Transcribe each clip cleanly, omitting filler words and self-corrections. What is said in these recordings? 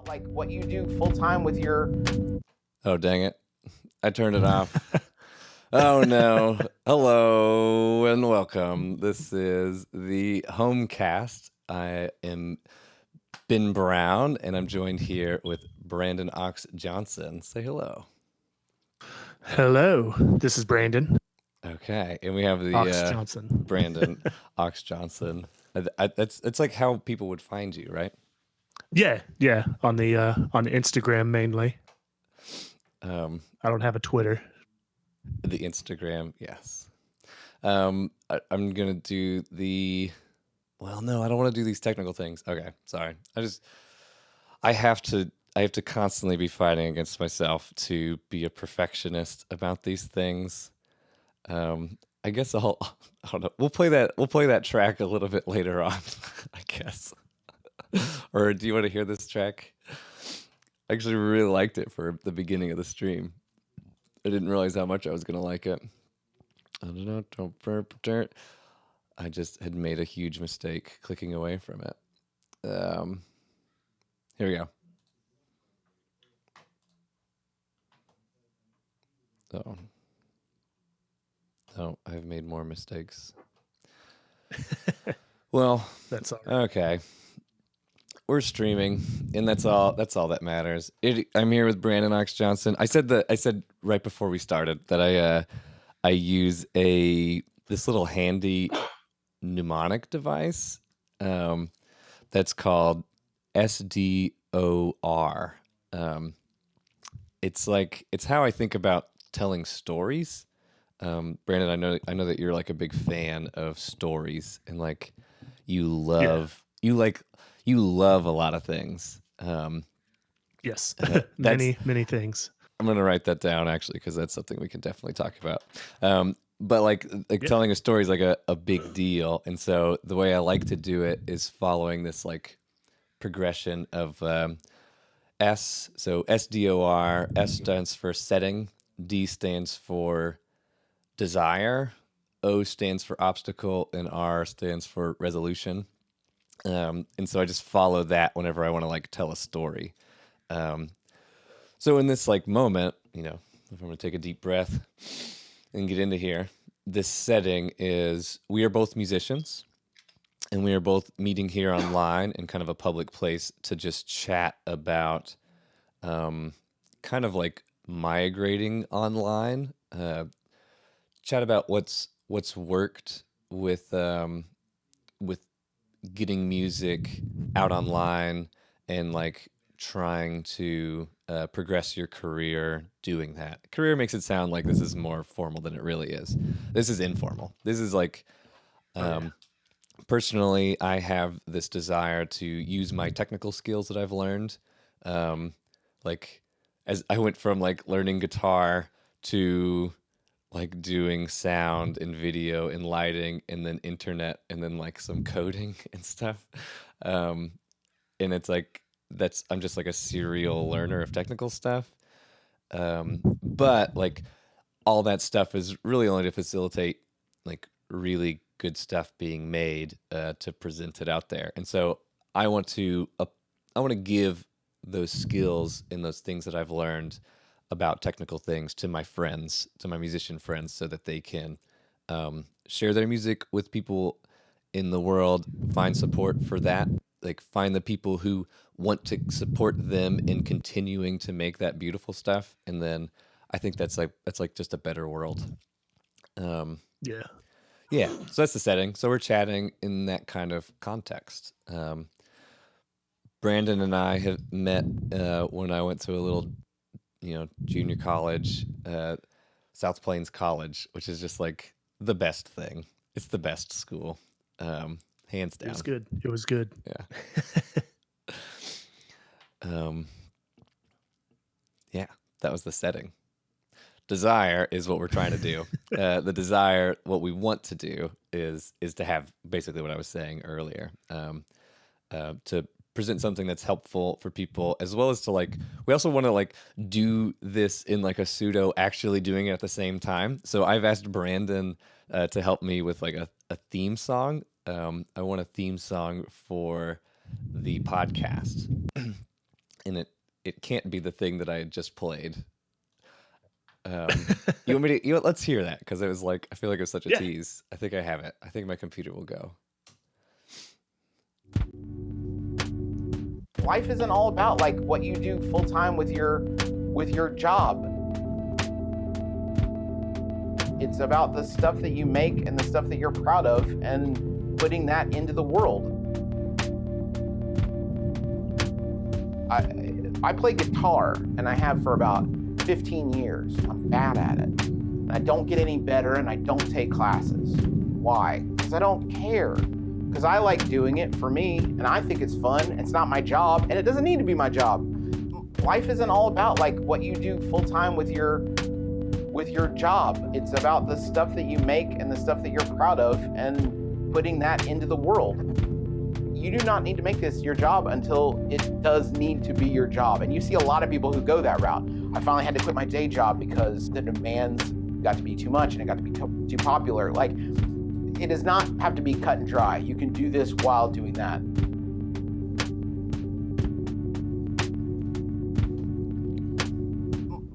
like what you do full time with your. Oh, dang it. I turned it off. Oh, no. Hello and welcome. This is the HOWMcast. I am Ben Brown, and I'm joined here with Brandon Ox Johnson. Say hello. Hello, this is Brandon Okay, and we have the Ox Johnson. Brandon Ox Johnson. It's like how people would find you, right? Yeah, on Instagram mainly. I don't have a Twitter. The Instagram, yes. I'm gonna do the. Well, no, I don't want to do these technical things. Okay, sorry. I have to constantly be fighting against myself to be a perfectionist about these things. I guess I don't know. We'll play that track a little bit later on, I guess. Or do you want to hear this track? I actually really liked it for the beginning of the stream. I didn't realize how much I was gonna like it. I don't know. I just had made a huge mistake clicking away from it. Here we go. Oh, I've made more mistakes. Well, That's all right. Okay. We're streaming, and that's all that matters. I'm here with Brandon Ox Johnson. I said right before we started that I use this little handy mnemonic device that's called SDOR. It's how I think about telling stories. Brandon, I know that you're like a big fan of stories, and like you love a lot of things. Yes, that's- many things. I'm gonna write that down actually because that's something we can definitely talk about. But like telling a story is like a big deal, and so the way I like to do it is following this like progression of S. So SDOR. S stands for setting. D stands for desire. O stands for obstacle, and R stands for resolution. And so I just follow that whenever I want to like tell a story. So in this like moment, if I'm going to take a deep breath and get into here, this setting is we are both musicians, and we are both meeting here online in kind of a public place to just chat about kind of like migrating online, chat about what's worked with getting music out online and like trying to progress your career doing that. Career makes it sound like this is more formal than it really is. This is informal. This is like personally, I have this desire to use my technical skills that I've learned. Like as I went from like learning guitar to like doing sound and video and lighting and then internet and then like some coding and stuff. And it's like I'm just like a serial learner of technical stuff. But like all that stuff is really only to facilitate like really good stuff being made to present it out there. And so I want to give those skills and those things that I've learned about technical things to my friends, to my musician friends, so that they can share their music with people in the world, find support for that, like find the people who want to support them in continuing to make that beautiful stuff. And then I think that's like just a better world. Yeah. So that's the setting. So we're chatting in that kind of context. Brandon and I have met when I went to a little junior college, South Plains College, which is just like the best thing. It's the best school, hands down. It was good. Yeah. Yeah, that was the setting. Desire is what we're trying to do. The desire, what we want to do is to have basically what I was saying earlier, to present something that's helpful for people, as well as to like, we also want to like do this in like a pseudo actually doing it at the same time. So I've asked Brandon to help me with like a theme song. I want a theme song for the podcast. and it can't be the thing that I had just played. You want me to? Let's hear that, because it was like, I feel like it was such a Yeah. tease. I think I have it. I think my computer will go. Life isn't all about like what you do full time with your job. It's about the stuff that you make and the stuff that you're proud of and putting that into the world. I play guitar, and I have for about 15 years. I'm bad at it. And I don't get any better, and I don't take classes. Why? Because I don't care. Because I like doing it for me, and I think it's fun. It's not my job, and it doesn't need to be my job. Life isn't all about like what you do full time with your job. It's about the stuff that you make and the stuff that you're proud of and putting that into the world. You do not need to make this your job until it does need to be your job. And you see a lot of people who go that route. I finally had to quit my day job because the demands got to be too much and it got to be too popular. Like, it does not have to be cut and dry. You can do this while doing that.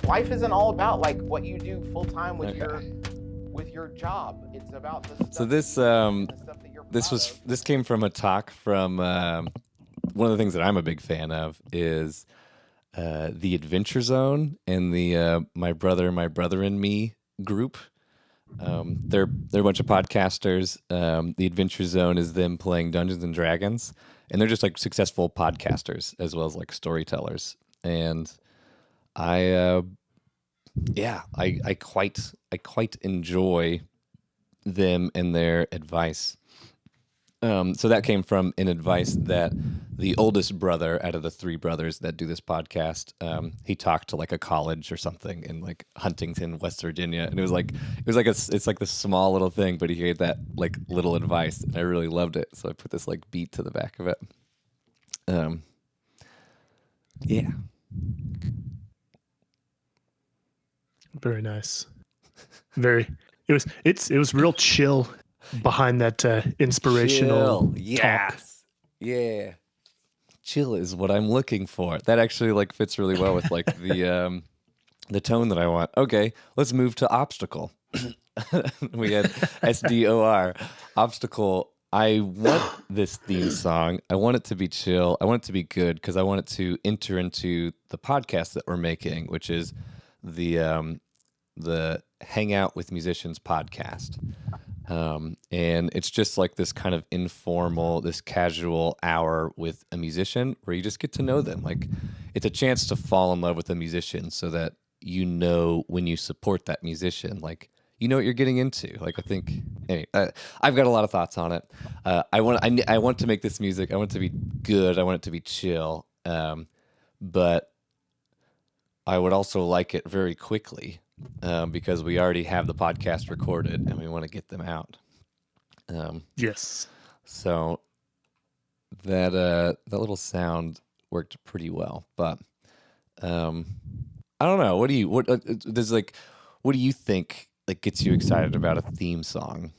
Life isn't all about like what you do full time with your job. It's about the stuff. So this came from a talk from one of the things that I'm a big fan of is the Adventure Zone and the My Brother and Me group. They're a bunch of podcasters. The Adventure Zone is them playing Dungeons and Dragons, and they're just like successful podcasters as well as like storytellers. And I quite enjoy them and their advice. So that came from an advice that the oldest brother out of the three brothers that do this podcast, he talked to like a college or something in like Huntington, West Virginia, and it's like this small little thing, but he gave that like little advice, and I really loved it. So I put this like beat to the back of it. Yeah. Very nice. It was real chill behind that inspirational Chill. Yes. talk. Yeah. Chill is what I'm looking for. That actually like fits really well with like the tone that I want. Okay, let's move to obstacle. We had SDOR. Obstacle. I want this theme song. I want it to be chill. I want it to be good because I want it to enter into the podcast that we're making, which is the Hangout with Musicians podcast. And it's just like this kind of informal, this casual hour with a musician where you just get to know them. Like, it's a chance to fall in love with a musician so that you know when you support that musician, like, you know what you're getting into. Like, I think, anyway, I've got a lot of thoughts on it. I want to make this music. I want it to be good. I want it to be chill. But I would also like it very quickly. Because we already have the podcast recorded and we want to get them out. Yes. So that little sound worked pretty well, but I don't know. What do you think like gets you excited about a theme song?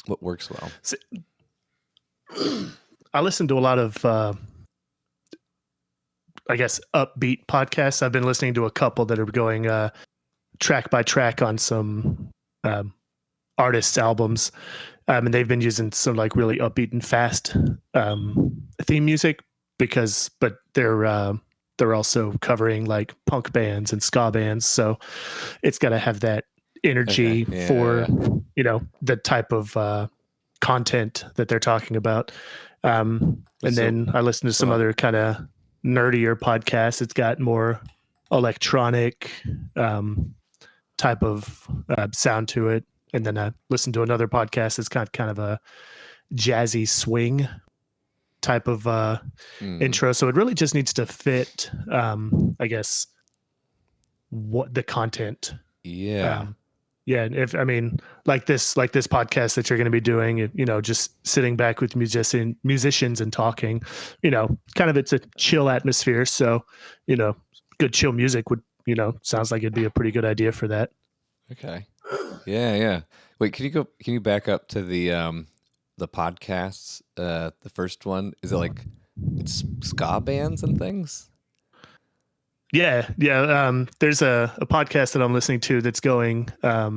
What works well? I listen to a lot of I guess upbeat podcasts. I've been listening to a couple that are going track by track on some artists' albums, and they've been using some like really upbeat and fast theme music but they're also covering like punk bands and ska bands, so it's got to have that energy for the type of content that they're talking about. And then I listen to some other kind of nerdier podcasts. It's got more electronic type of sound to it. And then I listen to another podcast that's got kind of a jazzy swing type of intro. So it really just needs to fit, I guess, what the content. Yeah. And if, I mean, like this podcast that you're going to be doing, just sitting back with musicians and talking, kind of, it's a chill atmosphere. So, good chill music would, sounds like it'd be a pretty good idea for that. Okay. Yeah. Wait, can you back up to the podcasts? The first one, is it like it's ska bands and things? Yeah, yeah. There's a podcast that I'm listening to that's going. I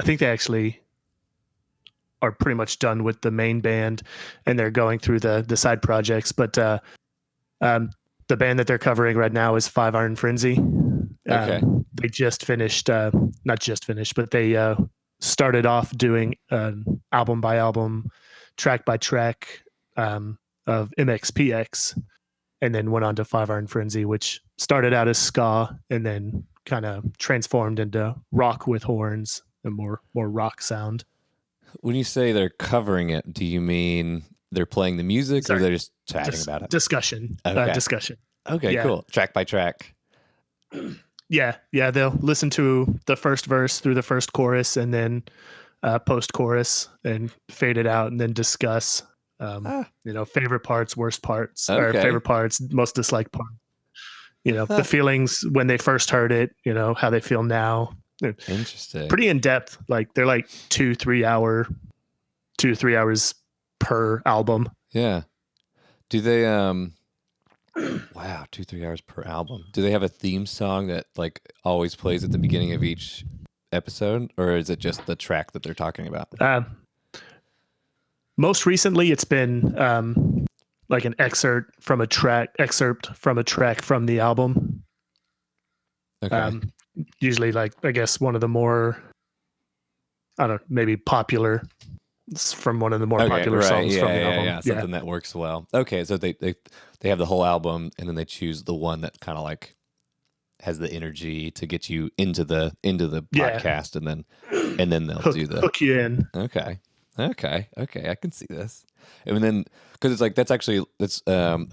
think they actually are pretty much done with the main band, and they're going through the side projects. But um, the band that they're covering right now is Five Iron Frenzy. Okay. They just finished, not just finished, but they started off doing album by album, track by track of MXPX, and then went on to Five Iron Frenzy, which started out as ska and then kind of transformed into rock with horns and more rock sound. When you say they're covering it, do you mean they're playing the music or Sorry, they're just chatting about it? Discussion. Okay. Discussion. Okay, Yeah. cool. Track by track. Yeah, they'll listen to the first verse through the first chorus and then post chorus and fade it out and then discuss, favorite parts, worst parts, or Okay. favorite parts, most disliked part. The feelings when they first heard it, how they feel now. Interesting. Pretty in depth. Like they're like 2-3 hours per album. Yeah. Do they wow, 2-3 hours per album. Do they have a theme song that like always plays at the beginning of each episode, or is it just the track that they're talking about? Most recently it's been like an excerpt from a track from the album. Okay. Usually like I guess one of the more, I don't know, maybe popular, from one of the more popular songs from the album. Yeah, something that works well. Okay, so they have the whole album and then they choose the one that kind of like has the energy to get you into the podcast, and then they'll hook you in. Okay, I can see this. And then because it's like that's a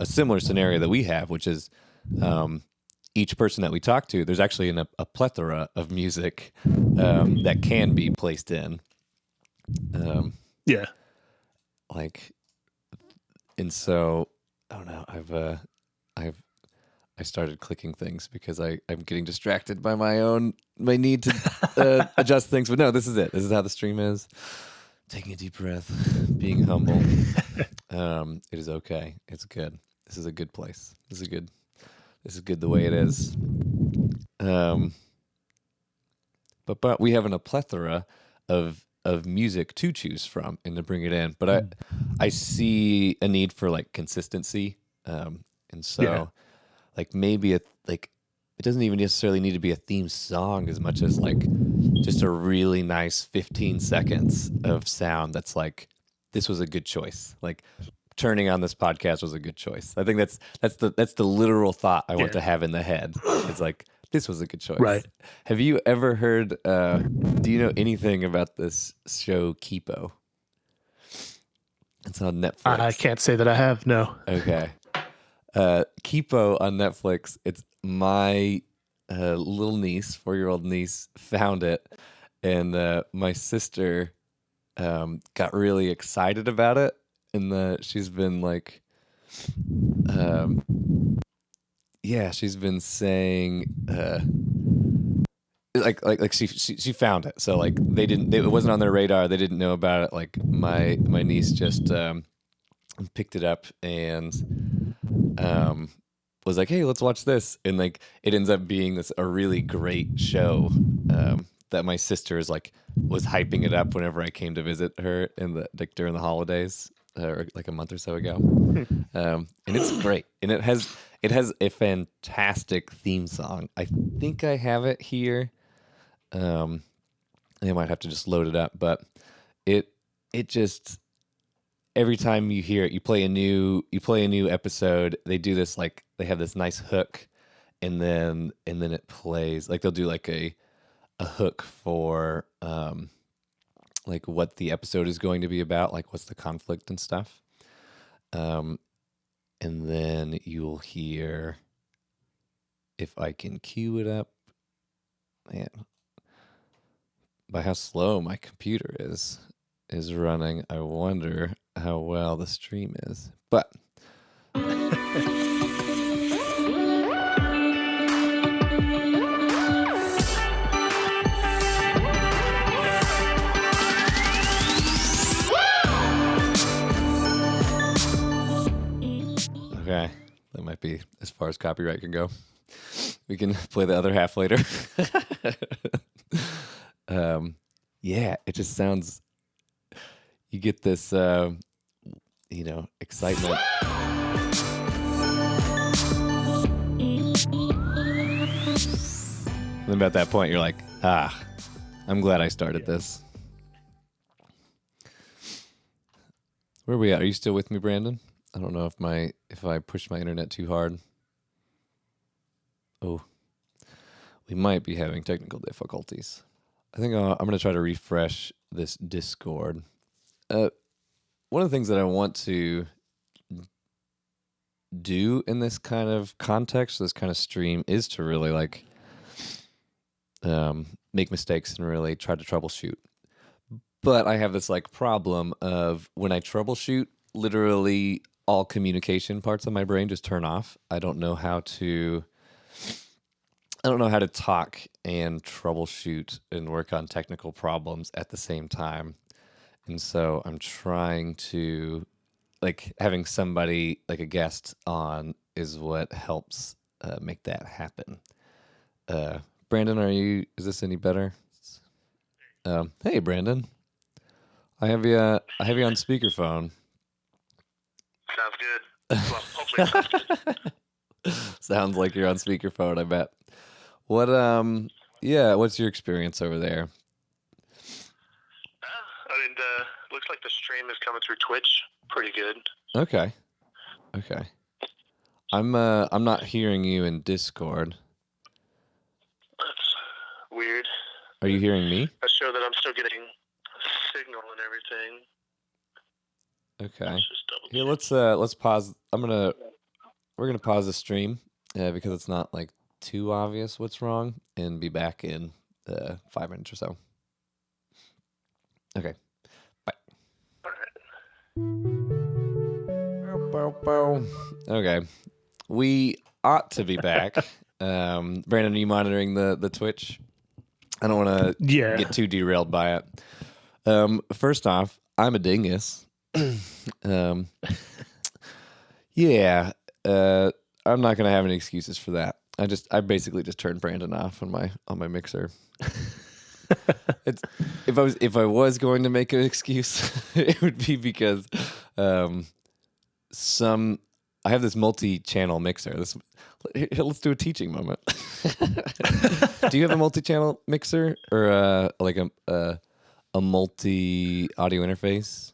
similar scenario that we have, which is each person that we talk to, there's actually a plethora of music that can be placed in. Yeah. Like, and so I don't know. I started clicking things because I'm getting distracted by my need to adjust things. But no, this is it. This is how the stream is. Taking a deep breath, being humble. It is okay. It's good. This is a good place. This is good the way it is. But we have a plethora of music to choose from and to bring it in. But I see a need for like consistency. And so like maybe it doesn't even necessarily need to be a theme song as much as like just a really nice 15 seconds of sound that's like, this was a good choice. Like turning on this podcast was a good choice. I think that's the literal thought I want to have in the head. It's like, this was a good choice. Right. Have you ever heard, do you know anything about this show Kipo? It's on Netflix. I can't say that I have, no. Okay. Kipo on Netflix. It's my little niece, 4-year-old niece, found it. And my sister got really excited about it. And she's been like, she's been saying, like she found it. So like it wasn't on their radar. They didn't know about it. Like my niece just picked it up and was like, hey, let's watch this. And like it ends up being a really great show that my sister was hyping it up whenever I came to visit her during the holidays. Like a month or so ago, and it's great, and it has a fantastic theme song. I think I have it here. I might have to just load it up, but it just every time you hear it, you play a new episode. They do this like they have this nice hook, and then it plays like they'll do like a hook for like what the episode is going to be about, like what's the conflict and stuff. And then you'll hear, if I can cue it up, man, by how slow my computer is running, I wonder how well the stream is. But okay, that might be as far as copyright can go. We can play the other half later. Yeah, it just sounds. You get this, excitement. And about that point, you're like, I'm glad I started this. Where are we at? Are you still with me, Brandon? I don't know if I push my internet too hard. Oh, we might be having technical difficulties. I think I'm going to try to refresh this Discord. One of the things that I want to do in this kind of context, this kind of stream, is to really make mistakes and really try to troubleshoot. But I have this problem of when I troubleshoot, literally all communication parts of my brain just turn off. I don't know how to talk and troubleshoot and work on technical problems at the same time. And so I'm trying to, having somebody, a guest on is what helps make that happen. Brandon, is this any better? Hey, Brandon. I have you on speakerphone. Sounds good. Well, hopefully it sounds good. Sounds like you're on speakerphone, I bet. What's your experience over there? Looks like the stream is coming through Twitch pretty good. Okay. I'm not hearing you in Discord. That's weird. Are you hearing me? I show that I'm still getting signal and everything. Okay. Here, let's pause. We're gonna pause the stream because it's not too obvious what's wrong, and be back in 5 minutes or so. Okay. Bye. All right. Okay. We ought to be back. Brandon, are you monitoring the Twitch? I don't want to get too derailed by it. First off, I'm a dingus. I'm not gonna have any excuses for that. I basically just turned Brandon off on my mixer. If I was going to make an excuse, it would be because I have this multi-channel mixer. Let's do a teaching moment. Do you have a multi-channel mixer or a multi-audio interface?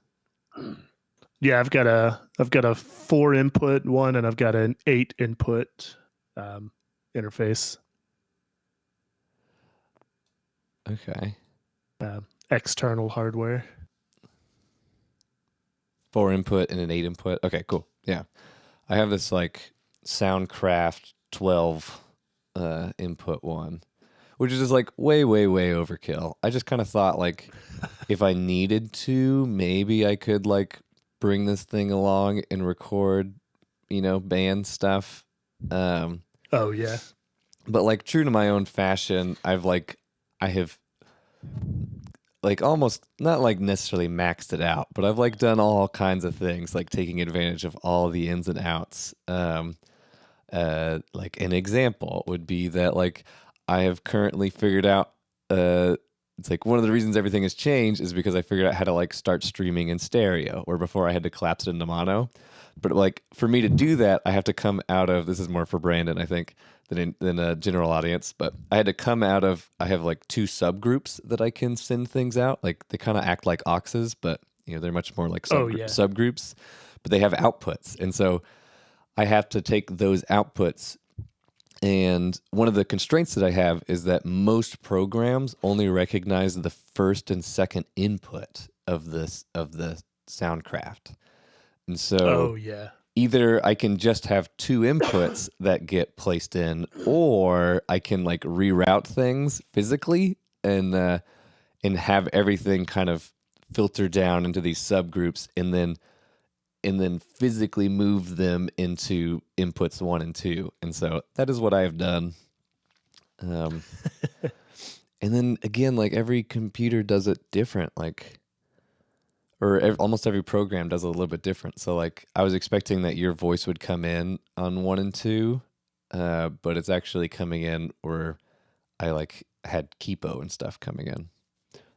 Yeah, I've got a 4-input one, and I've got an 8-input interface. Okay. External hardware. 4-input and an 8-input. Okay, cool. Yeah, I have this Soundcraft 12 input one, which is just way overkill. I just kind of thought if I needed to, maybe I could bring this thing along and record, band stuff. Oh yeah. But true to my own fashion, I have almost not necessarily maxed it out, but I've done all kinds of things, taking advantage of all the ins and outs. An example would be that I have currently figured out it's one of the reasons everything has changed is because I figured out how to start streaming in stereo, where before I had to collapse it into mono. But for me to do that, I have to come out of, this is more for Brandon, I think, than a general audience, but I had to come out of, I have 2 subgroups that I can send things out. They kind of act like auxes, but they're much more subgroups, but they have outputs. And so I have to take those outputs. And one of the constraints that I have is that most programs only recognize the first and second input of the Soundcraft. And so either I can just have 2 inputs that get placed in, or I can reroute things physically and have everything kind of filter down into these subgroups, and then physically move them into inputs 1 and 2. And so that is what I have done. And then again, every computer does it different, almost every program does it a little bit different. So I was expecting that your voice would come in on 1 and 2, but it's actually coming in where I like had Kipo and stuff coming in.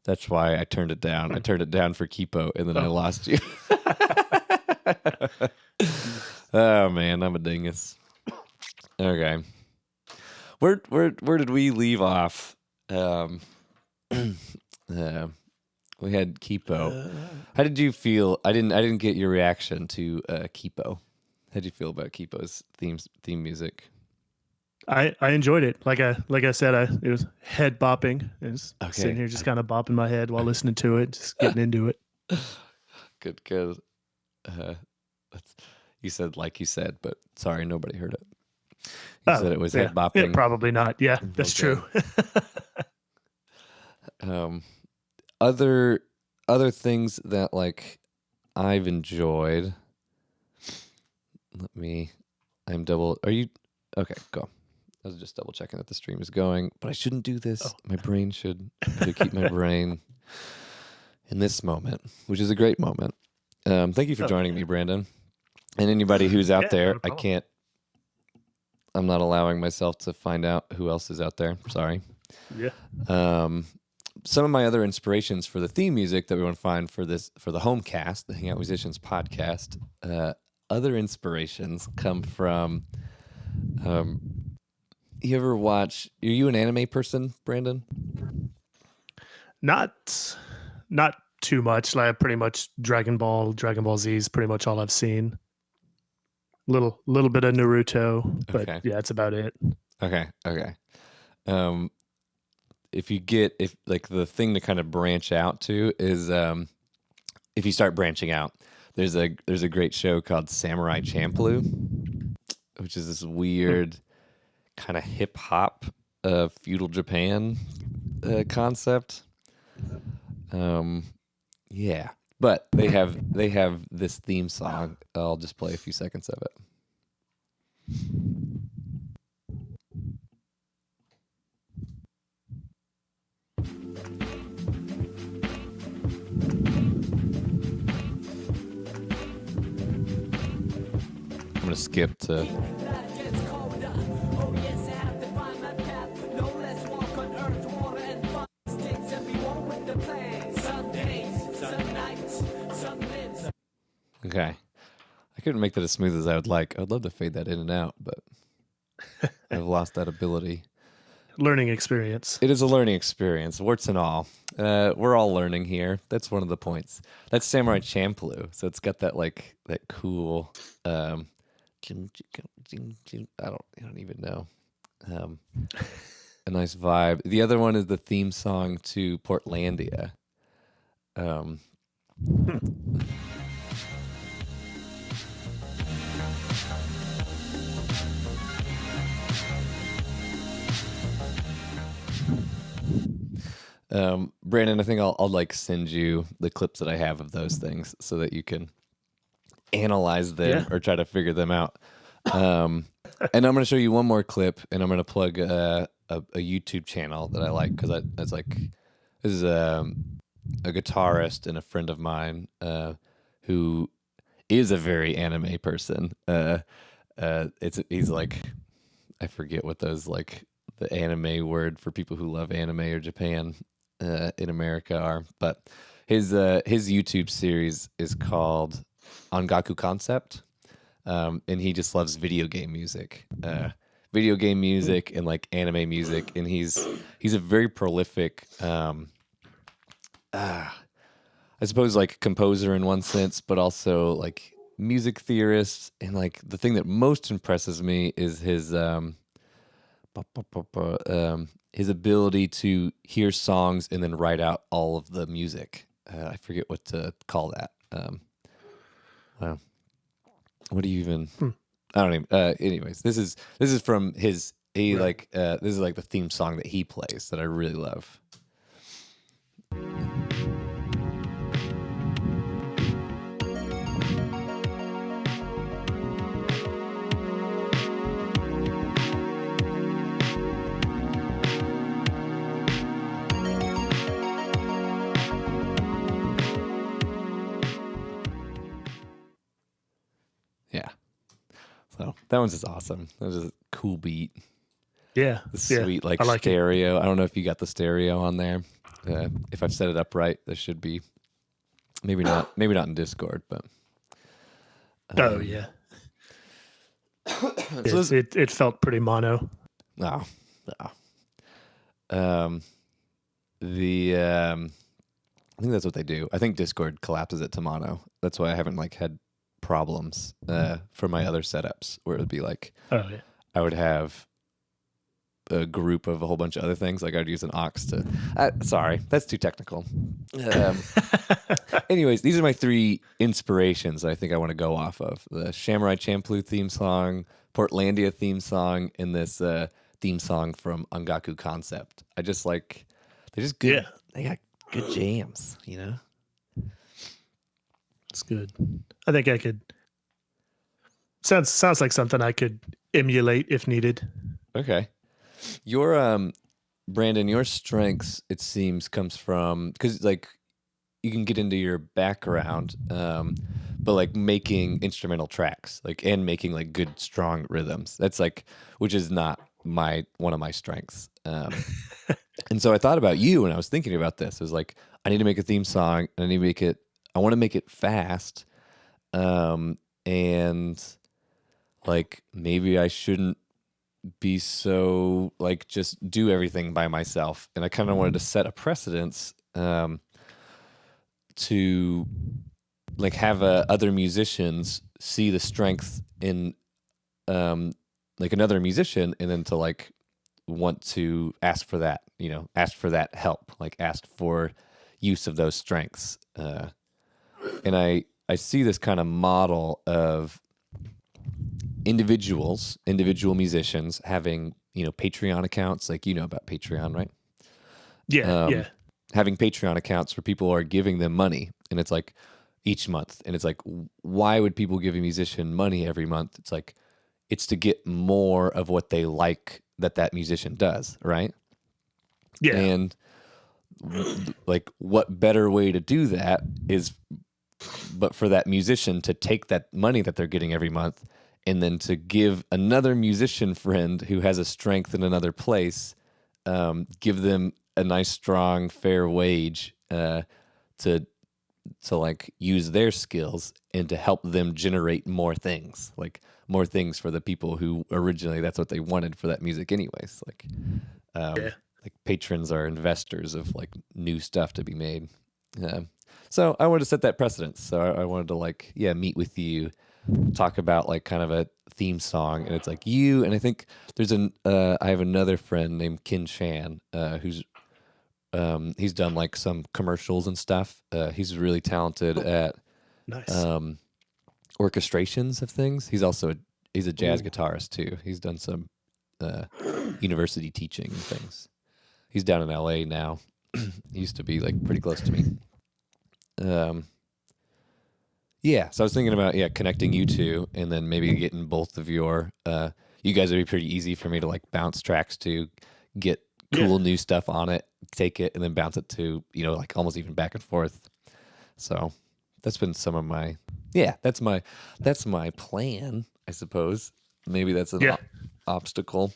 That's why I turned it down. I turned it down for Kipo, and then I lost you. Oh man, I'm a dingus. Okay, where did we leave off? We had Kipo. How did you feel? I didn't get your reaction to Kipo. How did you feel about Kipo's theme music? I enjoyed it. Like I said, it was head bopping. I was Okay. sitting here just kind of bopping my head while listening to it, just getting into it. Good. You said like you said, but sorry, nobody heard it. You said it was head bopping. Yeah, probably not. Yeah, that's Okay. true. Other things that like I've enjoyed. Are you okay? Go. I was just double checking that the stream is going, but I shouldn't do this. My brain should keep my brain in this moment, which is a great moment. Thank you for joining me, Brandon, and anybody who's out there. No problem. I'm not allowing myself to find out who else is out there. Sorry. Yeah. Some of my other inspirations for the theme music that we want to find for the HOWMcast, the Hangout Musicians podcast, other inspirations come from. You ever watch? Are you an anime person, Brandon? Not too much. Like pretty much Dragon Ball Z is pretty much all I've seen. Little bit of Naruto, but Okay. yeah, that's about it. Okay. If like the thing to kind of branch out to is if you start branching out, there's a great show called Samurai Champloo, which is this weird kind of hip hop feudal Japan concept. Yeah, but they have this theme song. I'll just play a few seconds of it. I'm gonna skip to. Okay. I couldn't make that as smooth as I would like. I'd love to fade that in and out, but I've lost that ability. Learning experience. It is a learning experience, warts and all. We're all learning here. That's one of the points. That's Samurai Champloo, so it's got that like that cool. I don't even know. A nice vibe. The other one is the theme song to Portlandia. Brandon, I think I'll like send you the clips that I have of those things so that you can analyze them or try to figure them out. And I'm going to show you one more clip, and I'm going to plug a YouTube channel that I like because this is a guitarist and a friend of mine who is a very anime person. He's like, I forget what those like the anime word for people who love anime or Japan in America are, but his YouTube series is called Ongaku Concept, and he just loves video game music and like anime music, and he's a very prolific I suppose like composer in one sense, but also like music theorist. And like the thing that most impresses me is his ability to hear songs and then write out all of the music. I forget what to call that. Wow. What do you even? I don't even. Anyways, this is from his. This is like the theme song that he plays that I really love. Yeah. So that one's just awesome. That was just cool beat. Yeah. The sweet like I like stereo. I don't know if you got the stereo on there. If I've set it up right, there should be. Maybe not in Discord, but. Oh yeah. So It felt pretty mono. No. I think that's what they do. I think Discord collapses it to mono. That's why I haven't like had problems for my other setups where it would be like Oh yeah. I would have a group of a whole bunch of other things. Like I'd use an aux to. Sorry, that's too technical. Anyways, these are my 3 inspirations that I think I want to go off of: the Samurai Champloo theme song, Portlandia theme song, and this theme song from Ongaku Concept. I just like they're just good. Yeah. They got good jams, you know. It's good. I think I could. Sounds like something I could emulate if needed. Okay. Your Brandon, your strengths, it seems, comes from because like you can get into your background, but like making instrumental tracks, like and making like good strong rhythms. That's like which is not one of my strengths. And so I thought about you when I was thinking about this. It was like I need to make a theme song. And I want to make it fast, and like maybe I shouldn't be so like just do everything by myself, and I kind of wanted to set a precedence to like have other musicians see the strength in like another musician, and then to like want to ask for that, ask for that help, like ask for use of those strengths, and I see this kind of model of individual musicians having, Patreon accounts, like, about Patreon, right? Yeah. Yeah. Having Patreon accounts where people are giving them money, and it's like each month. And it's like, why would people give a musician money every month? It's like, it's to get more of what they like that musician does, right? Yeah. And like, what better way to do that is, but for that musician to take that money that they're getting every month and then to give another musician friend who has a strength in another place, give them a nice, strong, fair wage to like use their skills and to help them generate more things, like more things for the people who originally that's what they wanted for that music anyways. Like, like patrons are investors of like new stuff to be made. So I wanted to set that precedence. So I wanted to like, meet with you, talk about like kind of a theme song, and it's like you, and I think there's I have another friend named Kin Chan, who's he's done like some commercials and stuff. He's really talented at Nice. orchestrations of things. He's a jazz guitarist too. He's done some university teaching and things. He's down in LA now. He used to be like pretty close to me. So I was thinking about connecting you two, and then maybe getting both of your you guys would be pretty easy for me to like bounce tracks to, get cool new stuff on it, take it, and then bounce it to, like almost even back and forth. So that's been some of my that's my plan, I suppose. Maybe that's an obstacle.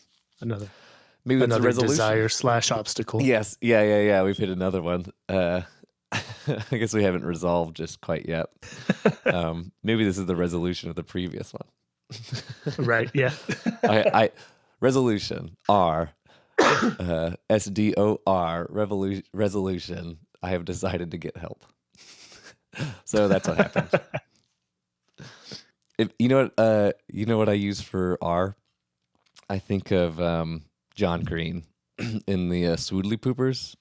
Maybe that's a resolution. Desire/obstacle. Yes. Yeah. We've hit another one. I guess we haven't resolved just quite yet. Maybe this is the resolution of the previous one. Right. Yeah. I resolution R SDOR resolution. I have decided to get help. So that's what happened. You know what I use for R? I think of John Green in the Swoodly Poopers.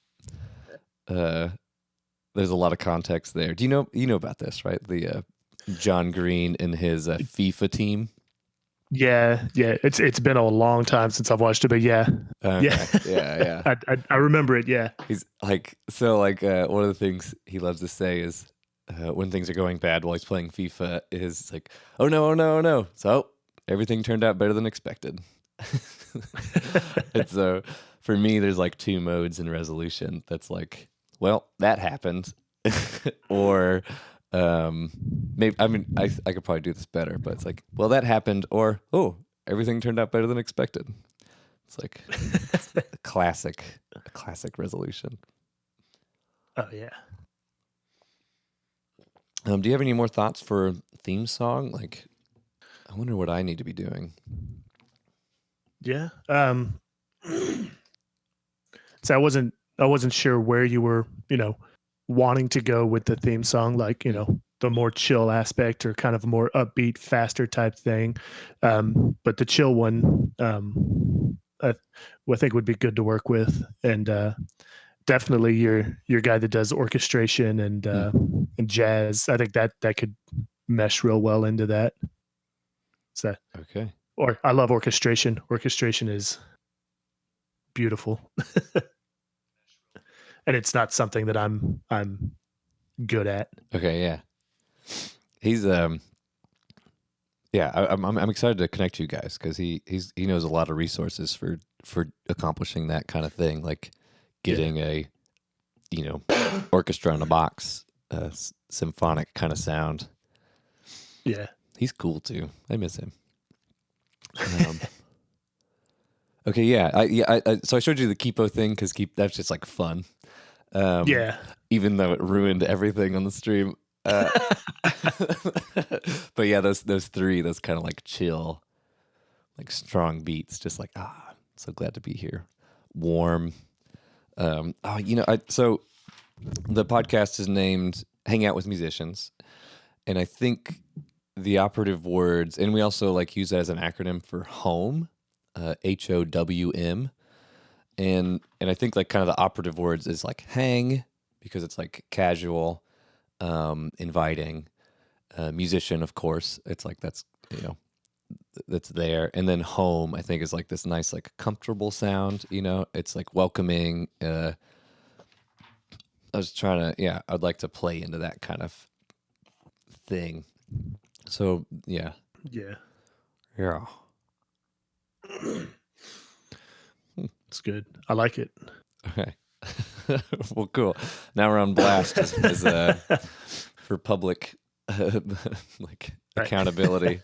There's a lot of context there. Do you know about this, right? The John Green and his FIFA team. Yeah. It's been a long time since I've watched it, but yeah. Yeah. I remember it. Yeah. He's like one of the things he loves to say is when things are going bad while he's playing FIFA is like, oh no. So everything turned out better than expected. And so for me, there's like 2 modes in resolution. That's like, well, that happened, or maybe I could probably do this better, but it's like, well, that happened, or everything turned out better than expected. It's like a classic resolution. Oh yeah. Do you have any more thoughts for theme song? Like, I wonder what I need to be doing. Yeah. So I wasn't sure where you were, wanting to go with the theme song, like, the more chill aspect or kind of more upbeat, faster type thing. But the chill one, I think would be good to work with. And definitely your guy that does orchestration and jazz. I think that could mesh real well into that. So, Okay. or I love orchestration. Orchestration is beautiful. And it's not something that I'm good at. Okay, yeah. He's yeah, I'm excited to connect you guys because he knows a lot of resources for accomplishing that kind of thing, like getting a orchestra in a box, symphonic kind of sound. Yeah. He's cool too. I miss him. Okay, yeah, so I showed you the Kipo thing because that's just like fun. Yeah. Even though it ruined everything on the stream. But yeah, those three, those kind of like chill, like strong beats, just like so glad to be here, warm. So the podcast is named "Hang Out with Musicians," and I think the operative words, and we also like use that as an acronym for HOWM, HOWM, and I think like kind of the operative words is like hang because it's like casual, inviting. Musician, of course, it's like that's that's there, and then home I think is like this nice like comfortable sound. It's like welcoming. I was trying to I'd like to play into that kind of thing. So yeah. It's good. I like it. Okay. Well, cool. Now we're on blast as for public like accountability.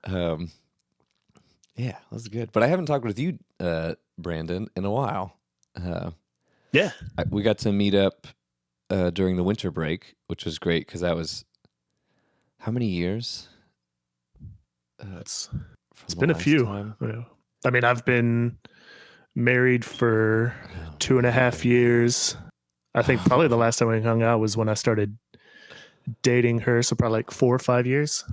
Yeah, that's good. But I haven't talked with you, Brandon, in a while. Yeah. We got to meet up during the winter break, which was great because that was how many years? It's been a few. Time? I mean, I've been married for 2.5 years. I think probably the last time we hung out was when I started dating her. So probably like 4 or 5 years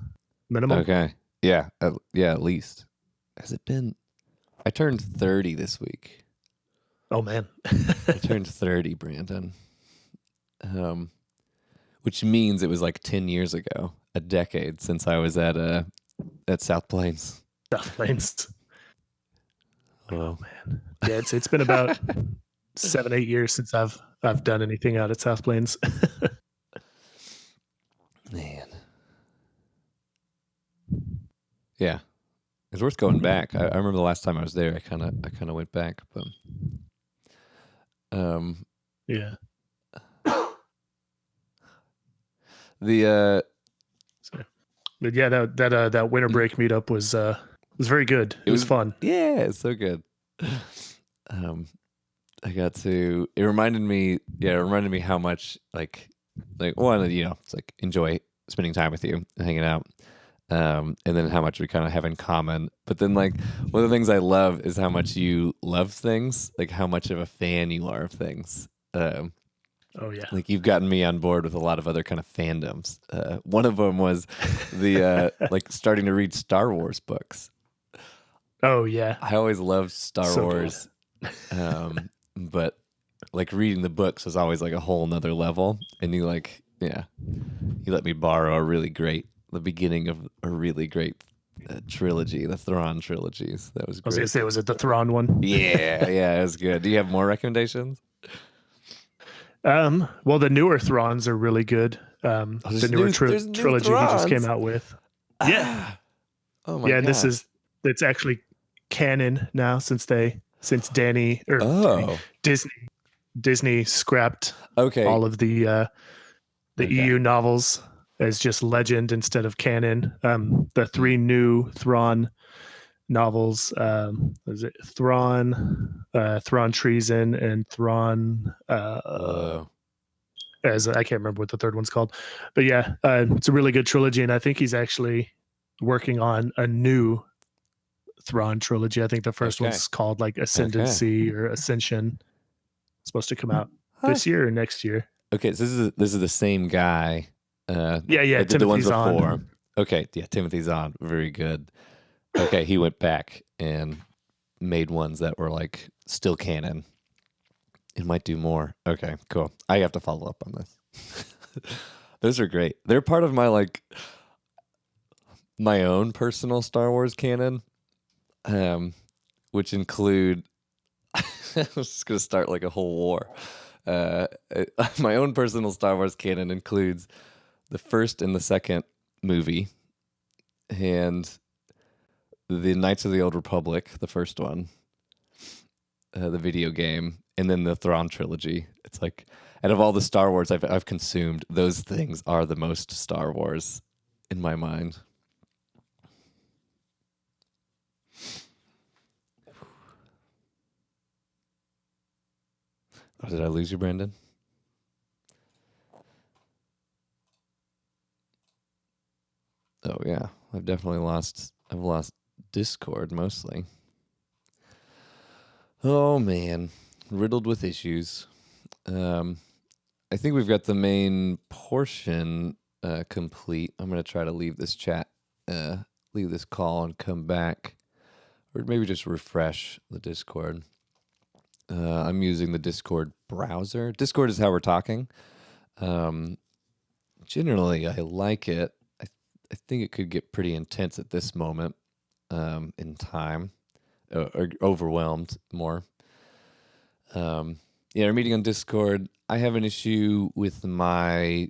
minimum. Okay. Yeah. At least. Has it been? I turned 30 this week. Oh man. I turned 30, Brandon. Which means it was like 10 years ago, a decade since I was at South Plains. South Plains. Oh man. Yeah, it's been about 7-8 years since I've done anything out at South Plains. Man. Yeah. It's worth going back. I remember the last time I was there, I kind of went back, but yeah. But yeah, that winter break meetup was very good. It was fun. Yeah, it's so good. It reminded me how much like one, it's like enjoy spending time with you and hanging out. And then how much we kind of have in common. But then like one of the things I love is how much you love things, like how much of a fan you are of things. Oh yeah. Like you've gotten me on board with a lot of other kind of fandoms. One of them was the like starting to read Star Wars books. Oh yeah. I always loved Star Wars. But like reading the books was always like a whole nother level. And you let me borrow the beginning of a really great trilogy, the Thrawn trilogies. That was great. I was going to say, was it the Thrawn one? Yeah, it was good. Do you have more recommendations? Well, the newer Thrawns are really good. The newer trilogy he just came out with. Yeah. Oh my god. Yeah, it's actually canon now since Disney scrapped all of the EU novels. as just legend instead of canon. The 3 new Thrawn novels, was it Thrawn, Thrawn Treason, and Thrawn as I can't remember what the third one's called, but yeah, it's a really good trilogy, and I think he's actually working on a new Thrawn trilogy. I think the first Okay. one's called like Ascendancy or Ascension. It's supposed to come out this year or next year. Okay, so this is the same guy. Yeah, that did the ones Timothy's before. on. Okay, yeah, Timothy's on. Very good. Okay, he went back and made ones that were like still canon. It might do more. Okay, cool. I have to follow up on this. Those are great. They're part of my own personal Star Wars canon, which include. I was just gonna start like a whole war. My own personal Star Wars canon includes the first and the second movie, and the Knights of the Old Republic, the first one, the video game, and then the Thrawn trilogy. It's like, out of all the Star Wars I've consumed, those things are the most Star Wars in my mind. Oh, did I lose you, Brandon? Oh yeah, I've lost Discord mostly. Oh man, riddled with issues. I think we've got the main portion complete. I'm gonna try to leave this chat, leave this call, and come back, or maybe just refresh the Discord. I'm using the Discord browser. Discord is how we're talking. Generally, I like it. I think it could get pretty intense at this moment in time, or overwhelmed more. Yeah, we're meeting on Discord. I have an issue with my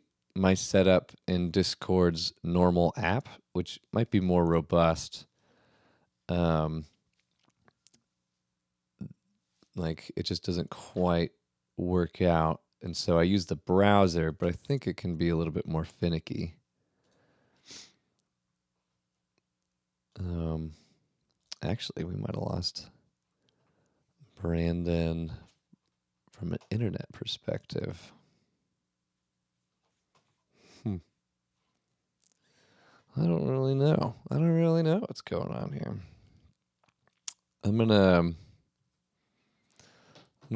setup in Discord's normal app, which might be more robust. Like it just doesn't quite work out, and so I use the browser, but I think it can be a little bit more finicky. Actually, we might have lost Brandon from an internet perspective. I don't really know. What's going on here. I'm gonna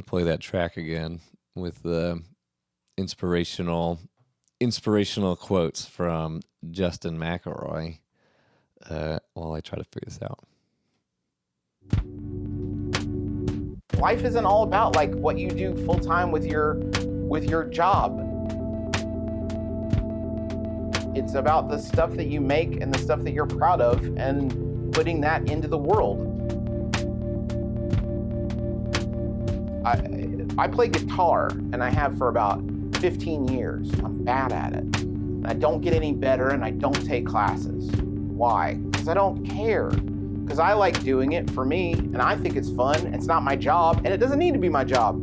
play that track again with the inspirational quotes from Justin McElroy while I try to figure this out. Life isn't all about like what you do full time with your job. It's about the stuff that you make and the stuff that you're proud of and putting that into the world. I play guitar, and I have for about 15 years. I'm bad at it. And I don't get any better, and I don't take classes. Why? Because I don't care. Because I like doing it for me, and I think it's fun. It's not my job, and it doesn't need to be my job.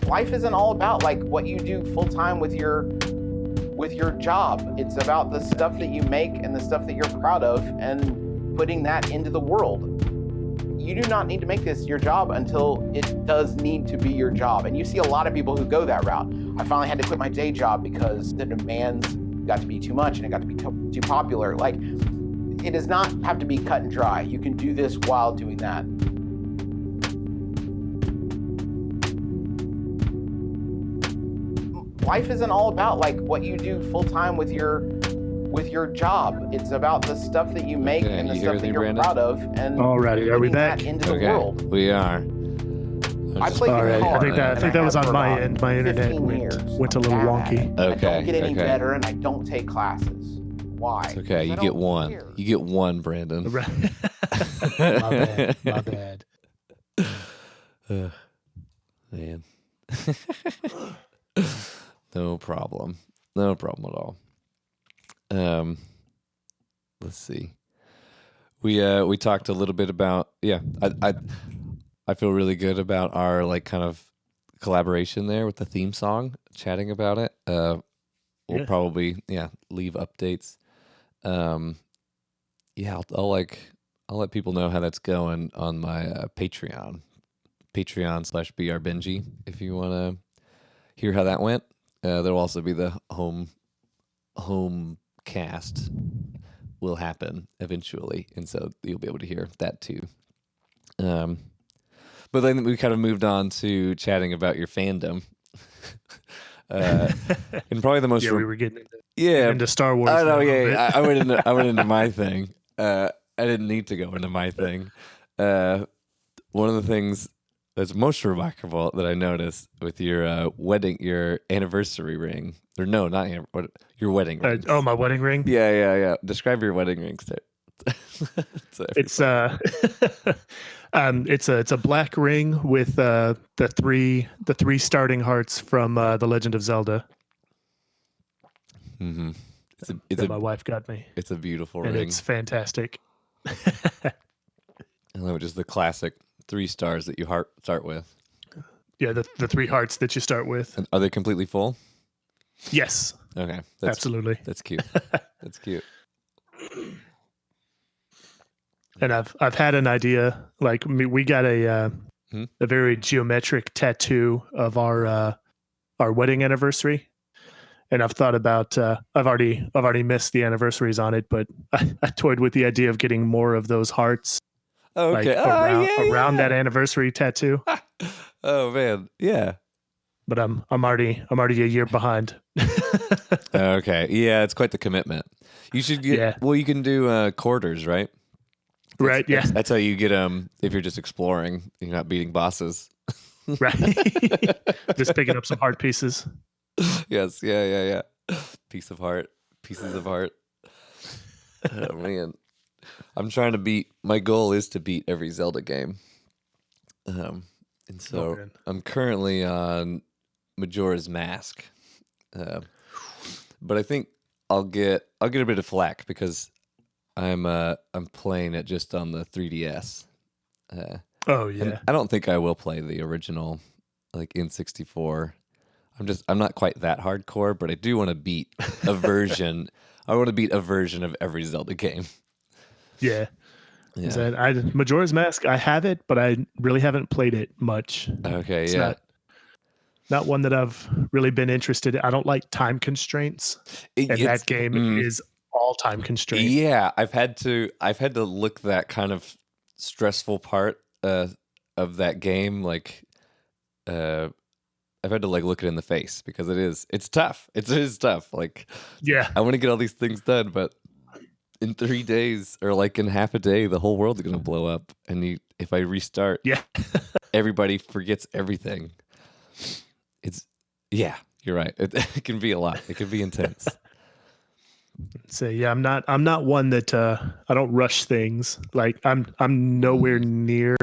Life isn't all about like what you do full time with your job. It's about the stuff that you make and the stuff that you're proud of and putting that into the world. You do not need to make this your job until it does need to be your job. And you see a lot of people who go that route. I finally had to quit my day job because the demands got to be too much and it got to be too popular. Like, it does not have to be cut and dry. You can do this while doing that. Life isn't all about like what you do full time with your job. It's about the stuff that you make and the stuff that you're proud of and alrighty, are we putting back? that into the world. We are. I play guitar. I think that was on my end. My internet went a little wonky. Okay. I don't get any better, and I don't take classes. Why? It's okay. You get one. Care. You get one, Brandon. My bad. Man. No problem at all. Let's see. We talked a little bit about I feel really good about our like kind of collaboration there with the theme song, chatting about it. we'll Yeah. probably leave updates. Yeah, I'll let people know how that's going on my Patreon.com/brbenji if you want to hear how that went. There'll also be the home cast will happen eventually, and so you'll be able to hear that too. But then we kind of moved on to chatting about your fandom. And probably the most we were getting into Star Wars. I know, now a little bit. I went into my thing. I didn't need to go into my thing. One of the things that's most remarkable that I noticed with your your anniversary ring, or no, not your wedding ring. My wedding ring. Yeah. Describe your wedding ring. It's it's a black ring with the three starting hearts from The Legend of Zelda. Mm-hmm. My wife got me. It's a beautiful and ring. It's fantastic. I love it. Just the classic 3 stars that you start with. Yeah, the 3 hearts that you start with. And are they completely full? Yes. Okay. Absolutely. That's cute. That's cute. And I've had an idea. Like we got a very geometric tattoo of our wedding anniversary, and I've thought about. I've already missed the anniversaries on it, but I toyed with the idea of getting more of those hearts. Oh, okay. Around that anniversary tattoo. Oh man, yeah. But I'm already a year behind. Okay, yeah, it's quite the commitment. You should get. Yeah. Well, you can do quarters, right? Right. Yeah. That's how you get if you're just exploring, you're not beating bosses. Right. Just picking up some heart pieces. Yes. Yeah. Pieces of heart. Oh man, I'm trying to beat. My goal is to beat every Zelda game. And so I'm currently on Majora's Mask, but I think I'll get a bit of flack because I'm playing it just on the 3DS. Oh yeah. I don't think I will play the original, like N64. I'm not quite that hardcore, but I do want to beat a version. I want to beat a version of every Zelda game. Yeah. Yeah. Majora's Mask, I have it, but I really haven't played it much. Okay, It's yeah. not one that I've really been interested in. I don't like time constraints. That game is all time constraint. Yeah, I've had to look that kind of stressful part of that game. Like, I've had to look it in the face because it's tough. It is tough. Like, yeah, I want to get all these things done, but in 3 days or in half a day, the whole world's gonna blow up. And if I restart, everybody forgets everything. You're right. It can be a lot. It can be intense. So yeah, I'm not one that I don't rush things. Like I'm nowhere near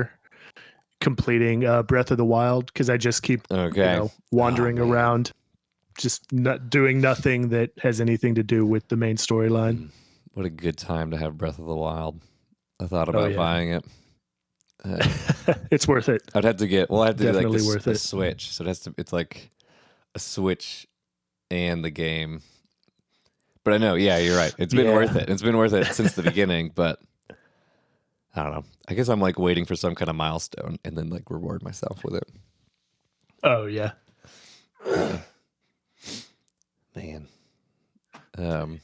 completing Breath of the Wild because I just keep wandering around, just not doing nothing that has anything to do with the main storyline. What a good time to have Breath of the Wild. I thought about buying it. It's worth it. I have to do worth a it. Switch. So it's like a Switch and the game. But I know, yeah, you're right. It's been worth it. It's been worth it since the beginning, but I don't know. I guess I'm waiting for some kind of milestone and then reward myself with it. Oh yeah. Man. Yeah.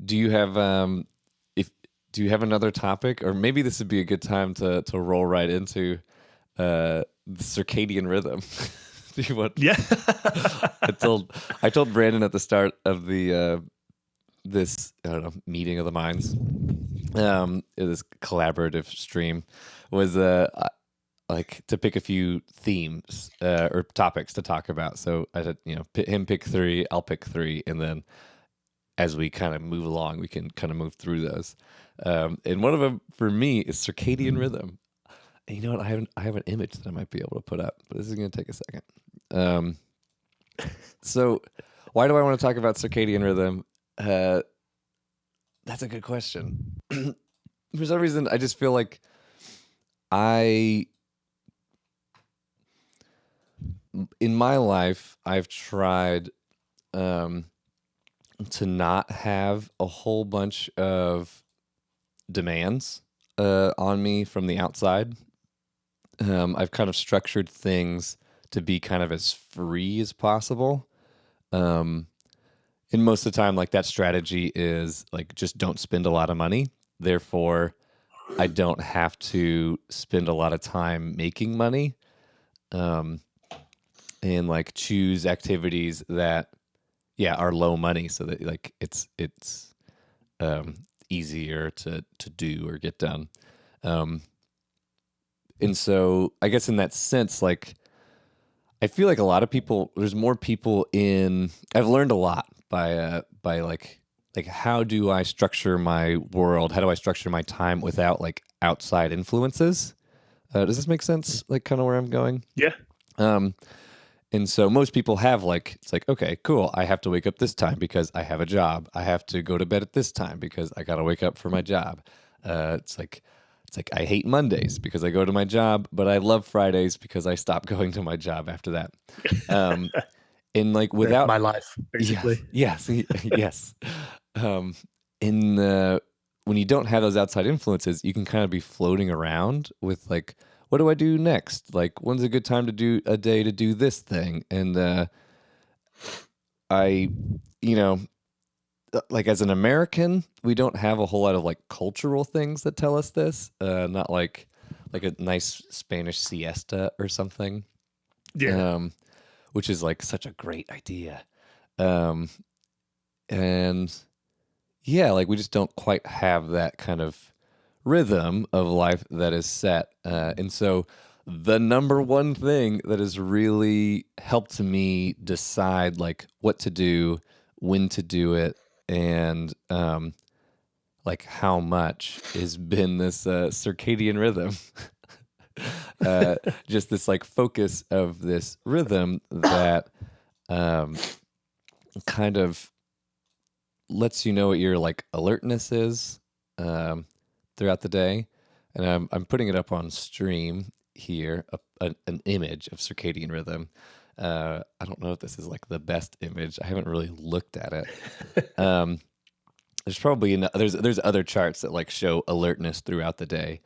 Do you have do you have another topic, or maybe this would be a good time to roll right into the circadian rhythm? Do you want? Yeah. I told Brandon at the start of the this meeting of the minds, this collaborative stream was to pick a few themes or topics to talk about. So I said, him pick 3, I'll pick 3, and then as we kind of move along, we can kind of move through those. And one of them for me is circadian rhythm. And you know what? I have an image that I might be able to put up, but this is going to take a second. So why do I want to talk about circadian rhythm? That's a good question. For some reason, I just feel like in my life, I've tried to not have a whole bunch of demands on me from the outside. I've kind of structured things to be kind of as free as possible. And most of the time, like that strategy is like just don't spend a lot of money. Therefore, I don't have to spend a lot of time making money. And like choose activities that, are low money, so that like it's easier to do or get done. And so I guess in that sense, like I feel like a lot of people, there's more people I've learned a lot by like how do I structure my world? How do I structure my time without like outside influences? Does this make sense? Like kind of where I'm going? Yeah. And so most people have like, it's like, okay, cool. I have to wake up this time because I have a job. I have to go to bed at this time because I got to wake up for my job. It's like I hate Mondays because I go to my job, but I love Fridays because I stop going to my job after that. And like without my life, basically. yes. When you don't have those outside influences, you can kind of be floating around with like, what do I do next? Like, when's a good time to do a day to do this thing? And like as an American, we don't have a whole lot of like cultural things that tell us this. Not like a nice Spanish siesta or something. Yeah. Which is like such a great idea. And yeah, like we just don't quite have that kind of rhythm of life that is set. And so the number one thing that has really helped me decide like what to do, when to do it, and like how much has been this circadian rhythm. Just this like focus of this rhythm that kind of lets you know what your like alertness is throughout the day. And I'm putting it up on stream here, an image of circadian rhythm. I don't know if this is like the best image. I haven't really looked at it. There's probably there's other charts that like show alertness throughout the day.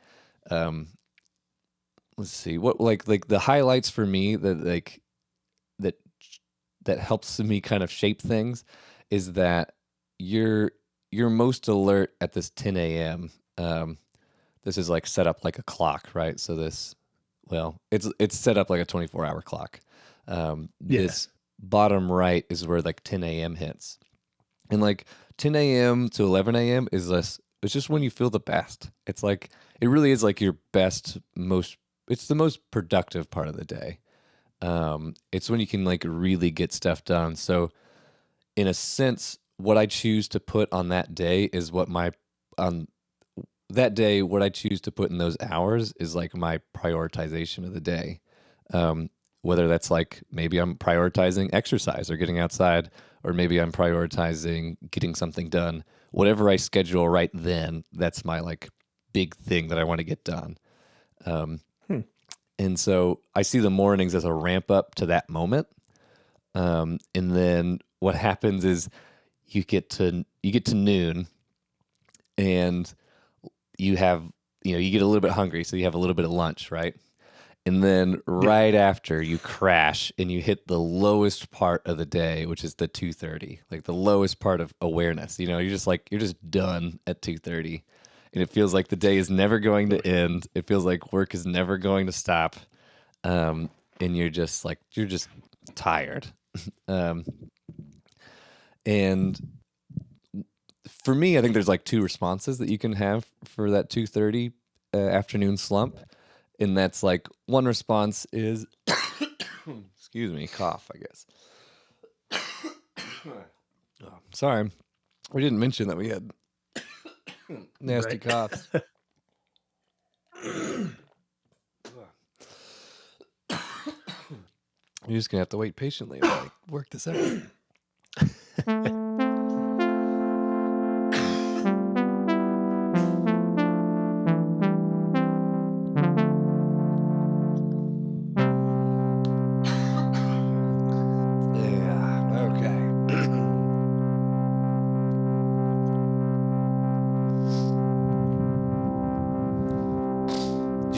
Let's see what like the highlights for me that helps me kind of shape things is that you're most alert at this 10 a.m. This is like set up like a clock, right? So it's set up like a 24-hour clock. This bottom right is where like 10 a.m. hits, and like 10 a.m. to 11 a.m. is less. It's just when you feel the best. It's like it really is like your best, it's the most productive part of the day. It's when you can like really get stuff done. So in a sense, what I choose to put on that day is what what I choose to put in those hours is like my prioritization of the day. Whether that's like maybe I'm prioritizing exercise or getting outside, or maybe I'm prioritizing getting something done. Whatever I schedule right then, that's my like big thing that I want to get done. And so I see the mornings as a ramp up to that moment. And then what happens is you get to noon and you have, you get a little bit hungry. So you have a little bit of lunch, right? And then right after you crash and you hit the lowest part of the day, which is the 2:30, like the lowest part of awareness. You're just done at 2:30. And it feels like the day is never going to end. It feels like work is never going to stop. And you're just tired. And for me, I think there's like two responses that you can have for that 2:30 afternoon slump. And that's like one response is, excuse me, cough, I guess. Oh, sorry. We didn't mention that we had nasty coughs. You're just going to have to wait patiently while I work this out.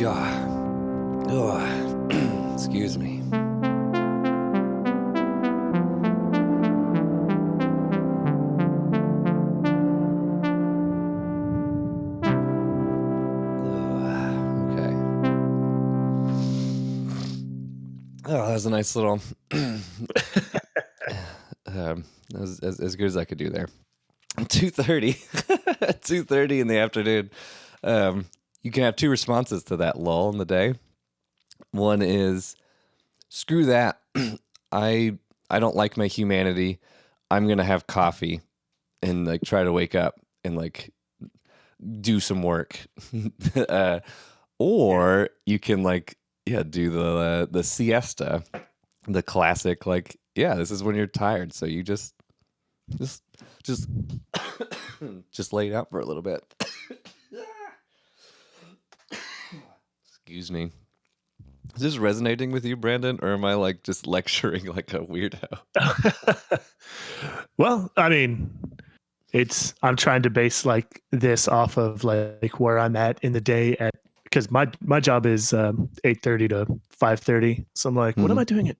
Yeah. Oh, excuse me. Okay. Oh, that was a nice little. That was as good as I could do there. 2:30, 2:30 in the afternoon. You can have two responses to that lull in the day. One is, screw that. I don't like my humanity. I'm gonna have coffee and like try to wake up and like do some work. Or you can like do the siesta, the classic like this is when you're tired, so you just just lay it out for a little bit. Excuse me. Is this resonating with you, Brandon, or am I like just lecturing like a weirdo? Well, I mean, I'm trying to base like this off of like where I'm at in the day because my job is 8:30 to 5:30. So I'm like, what am I doing at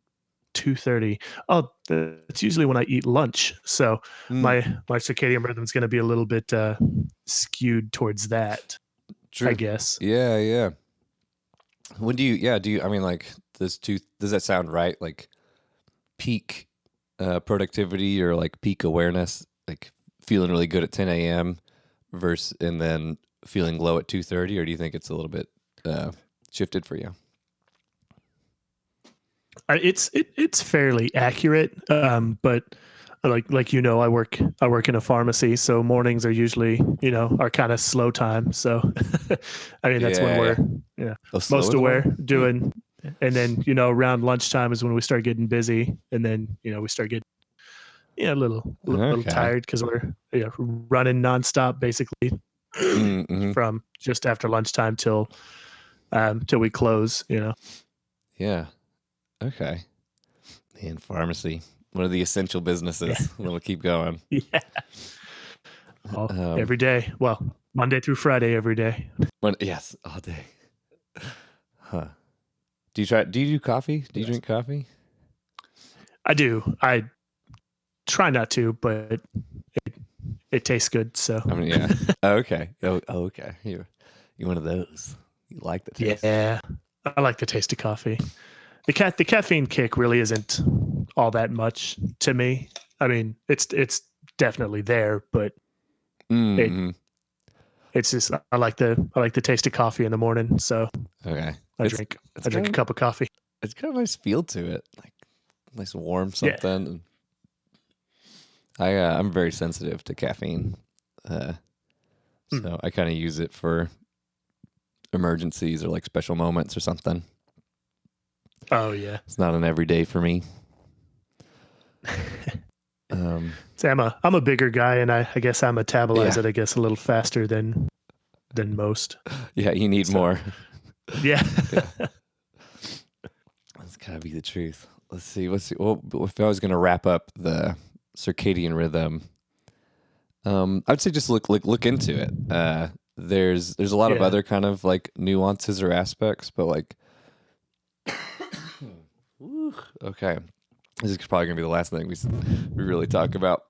2:30? Oh, that's usually when I eat lunch. So my circadian rhythm is going to be a little bit skewed towards that. True. I guess. Yeah. When do you I mean like does that sound right? Like peak productivity or like peak awareness, like feeling really good at 10 a.m. versus and then feeling low at 2:30, or do you think it's a little bit shifted for you? It's fairly accurate, but like I work in a pharmacy, so mornings are usually are kind of slow time. So I mean that's when we're most aware doing, and then around lunchtime is when we start getting busy, and then we start getting a little tired because we're running nonstop basically from just after lunchtime till we close. Yeah. Okay. Man, pharmacy, one of the essential businesses. Yeah. We'll keep going. Yeah. Every day. Well, Monday through Friday, every day. Yes, all day. Huh. Do you do coffee? Do you drink coffee? I do. I try not to, but it tastes good. So I mean, yeah. Okay. Okay. You one of those. You like the taste? Yeah, I like the taste of coffee. The caffeine kick really isn't all that much to me. I mean, it's definitely there, but it's just I like the taste of coffee in the morning. So okay, I drink a cup of coffee. It's got a nice feel to it, like nice warm something. Yeah. I'm very sensitive to caffeine, so I kind of use it for emergencies or like special moments or something. Oh yeah, it's not an everyday for me. See, I'm a bigger guy, and I guess I metabolize it. I guess a little faster than most. Yeah, you need more. Yeah. That's gotta be the truth. Let's see. Well, if I was gonna wrap up the circadian rhythm, I'd say just look into it. There's a lot of other kind of like nuances or aspects, but like, okay, this is probably gonna be the last thing we really talk about,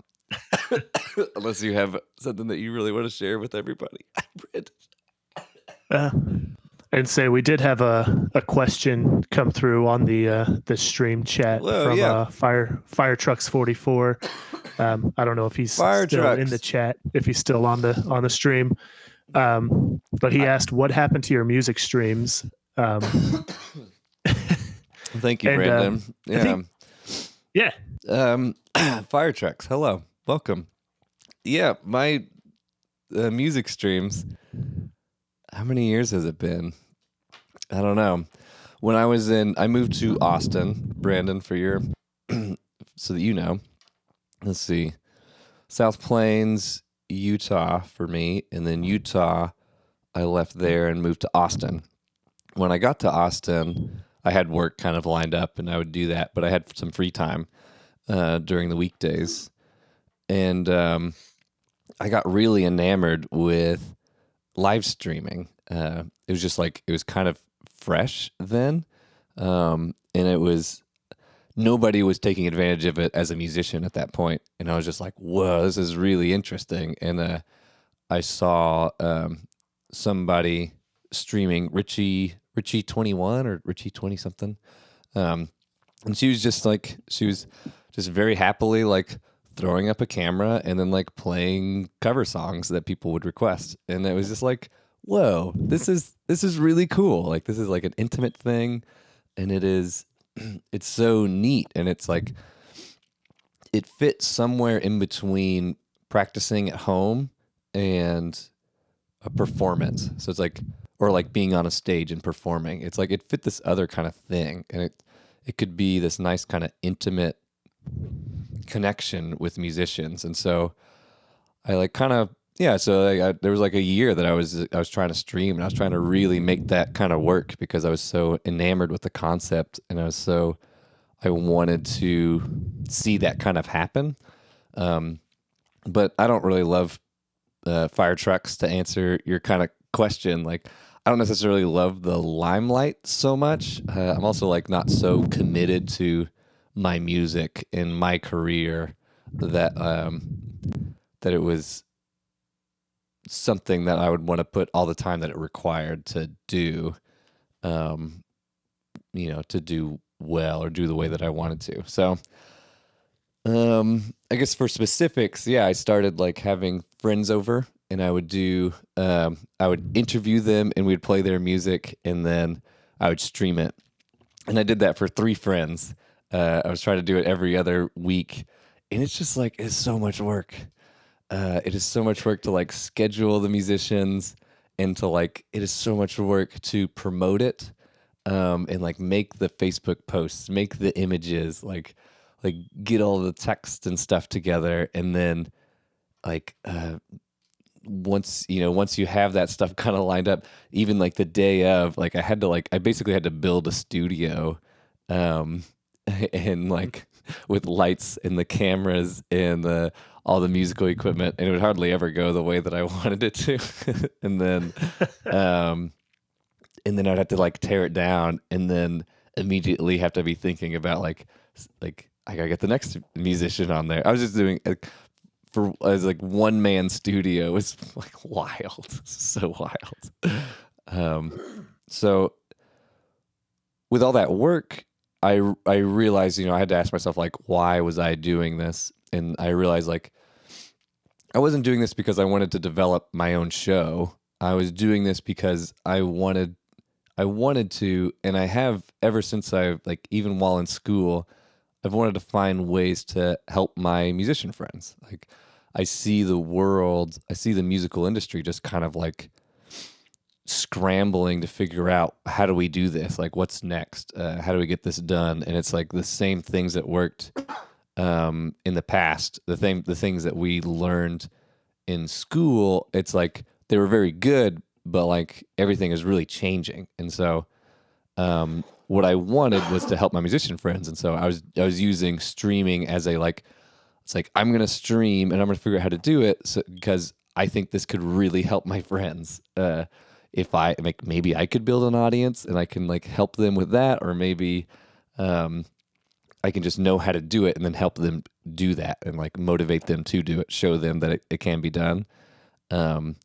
unless you have something that you really want to share with everybody. And say we did have a question come through on the stream chat from Fire Trucks 44. I don't know if he's still in the chat, if he's still on the stream. But he asked, what happened to your music streams? Thank you, Brandon. Fire Trucks, hello, welcome. Yeah, my music streams, how many years has it been? I don't know. When I moved to Austin, Brandon, for your, so that you know, let's see, South Plains, Utah for me, and then Utah, I left there and moved to Austin. When I got to Austin, I had work kind of lined up and I would do that, but I had some free time during the weekdays. And I got really enamored with live streaming. it was just like, it was kind of fresh then. And it was, nobody was taking advantage of it as a musician at that point. And I was just like, whoa, this is really interesting. And I saw somebody streaming, Richie 21 or Richie 20 something. And she was just very happily like throwing up a camera and then like playing cover songs that people would request. And it was just like, whoa, this is really cool. Like, this is like an intimate thing, and it's so neat. And it's like, it fits somewhere in between practicing at home and a performance. So it's like, or like being on a stage and performing. It's like, it fit this other kind of thing. And it could be this nice kind of intimate connection with musicians. And so I like kind of, so there was like a year that I was trying to stream, and I was trying to really make that kind of work because I was so enamored with the concept, and I wanted to see that kind of happen. But I don't really love fire trucks, to answer your kind of question. Like, I don't necessarily love the limelight so much. I'm also like not so committed to my music and my career that that it was something that I would want to put all the time that it required to do, to do well or do the way that I wanted to. So, I guess for specifics, I started like having friends over, and I would interview them, and we'd play their music, and then I would stream it. And I did that for 3 friends. I was trying to do it every other week, and it's just like, it's so much work. It is so much work to like schedule the musicians, and to like, it is so much work to promote it, and like make the Facebook posts, make the images, like get all the text and stuff together. And then like, once you have that stuff kind of lined up, even like the day of, like I basically had to build a studio, and like with lights and the cameras and all the musical equipment, and it would hardly ever go the way that I wanted it to. and then I'd have to like tear it down, and then immediately have to be thinking about like I gotta get the next musician on there. I was just doing as like one man studio. It was like wild, so wild. So with all that work, I realized, I had to ask myself, like, why was I doing this? And I realized, like, I wasn't doing this because I wanted to develop my own show. I was doing this because I wanted to, and I have ever since even while in school, I've wanted to find ways to help my musician friends. Like, I see the musical industry just kind of like scrambling to figure out, how do we do this? Like, what's next? How do we get this done? And it's like the same things that worked in the past, the things that we learned in school. It's like they were very good, but like everything is really changing. And so what I wanted was to help my musician friends. And so I was using streaming as it's like, I'm going to stream and I'm going to figure out how to do it, because I think this could really help my friends. If maybe I could build an audience and I can like help them with that, or maybe I can just know how to do it and then help them do that and like motivate them to do it, show them that it can be done. And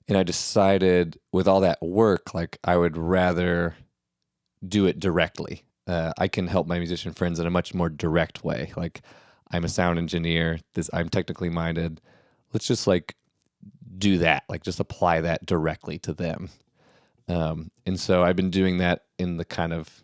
I decided with all that work, like I would rather do it directly. I can help my musician friends in a much more direct way. Like, I'm a sound engineer. I'm technically minded. Let's just like do that. Like, just apply that directly to them. And so I've been doing that in the kind of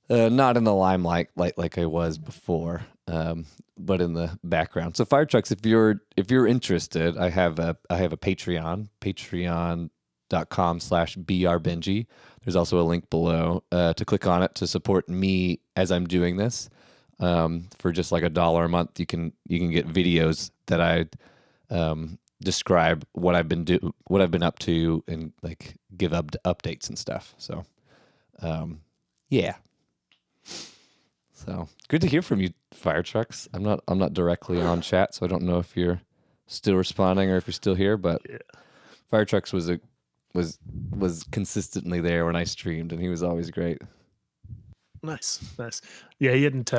not in the limelight like I was before, but in the background. So Fire Trucks, if you're interested, I have a Patreon, patreon.com/brbenji. There's also a link below to click on it to support me as I'm doing this. For just like $1 a month, you can get videos that I describe what I've been up to, and like give updates and stuff. So, yeah. So good to hear from you, Fire Trucks. I'm not directly on chat, so I don't know if you're still responding or if you're still here. But yeah. Fire Trucks was was consistently there when I streamed, and he was always great. Nice. Yeah, he hadn't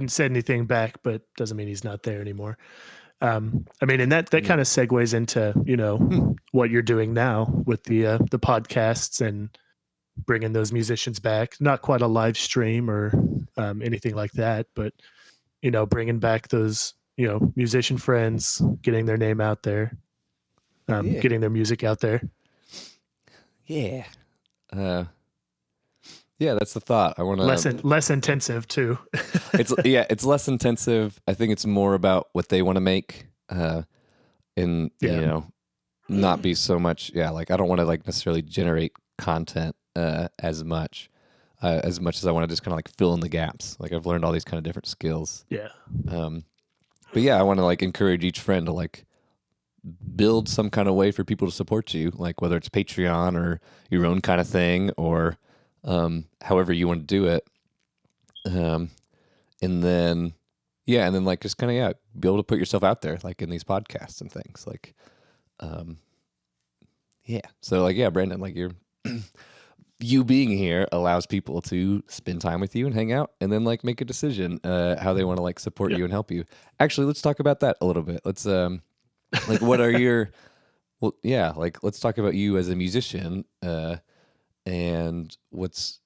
said anything back, but doesn't mean he's not there anymore. I mean, and that kind of segues into what you're doing now with the podcasts and bringing those musicians back. Not quite a live stream or anything like that, but bringing back those musician friends, getting their name out there, getting their music out there. Yeah. Yeah, that's the thought. I want to less intensive too. it's less intensive. I think it's more about what they want to make, and not be so much. Yeah, like I don't want to like necessarily generate content as much as I want to just kind of like fill in the gaps. Like I've learned all these kind of different skills. Yeah. But yeah, I want to like encourage each friend to like build some kind of way for people to support you, like whether it's Patreon or your own kind of thing or however you want to do it. And then like just kind of, be able to put yourself out there, like in these podcasts and things like, So like, Brandon, like you being here allows people to spend time with you and hang out and then like make a decision, how they want to like support you and help you. Actually, let's talk about that a little bit. Let's, like, what are your, like, let's talk about you as a musician, and what's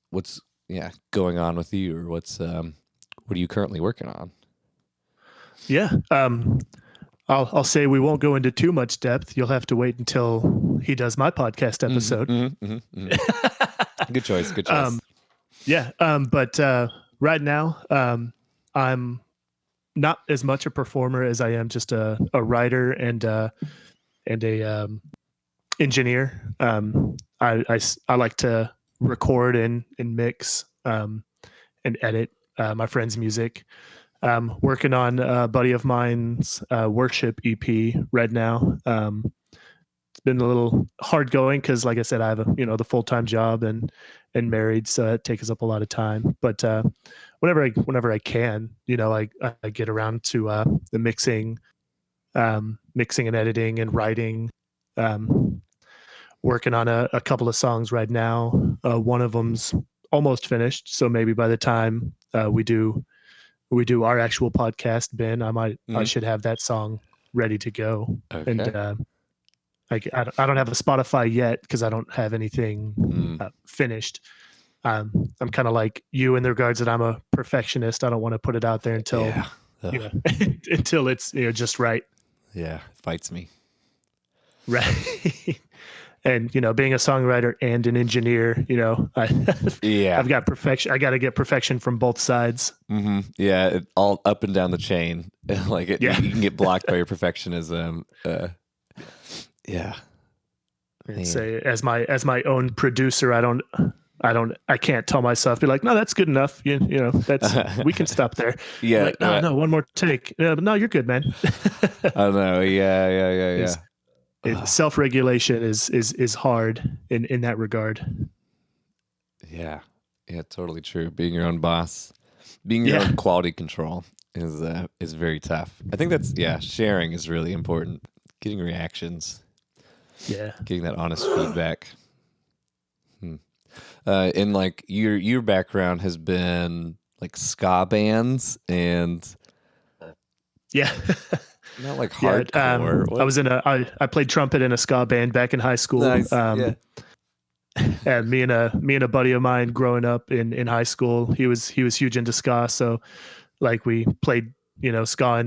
going on with you, or what are you currently working on? Yeah. I'll say we won't go into too much depth. You'll have to wait until he does my podcast episode. Good choice. But right now, I'm not as much a performer as I am just a writer and a engineer. I like to record and mix and edit my friend's music. Working on a buddy of mine's worship EP right now. It's been a little hard going because, like I said, I have the full-time job and married, so that takes up a lot of time. But whenever I can, I get around to the mixing and editing and writing. Working on a couple of songs right now. One of them's almost finished, so maybe by the time we do our actual podcast, Ben, I should have that song ready to go. Okay. And I don't have a Spotify yet because I don't have anything finished. I'm kind of like you in the regards that I'm a perfectionist. I don't want to put it out there until until it's just right. Yeah, it fights me. Right. And being a songwriter and an engineer, I've got perfection. I got to get perfection from both sides. Mm-hmm. Yeah, all up and down the chain. Like you can get blocked by your perfectionism. And say as my own producer, I can't tell myself, be like, no, that's good enough. That's we can stop there. Yeah. Like, no, one more take. No, you're good, man. I know. Yeah. Self-regulation is hard in that regard. Yeah, totally true. Being your own boss, being your own quality control is very tough. I think that's sharing is really important. Getting reactions, getting that honest feedback. And like your background has been like ska bands and not like hardcore. I was I played trumpet in a ska band back in high school. Nice. And me and a buddy of mine growing up in high school, he was huge into ska. So like we played, ska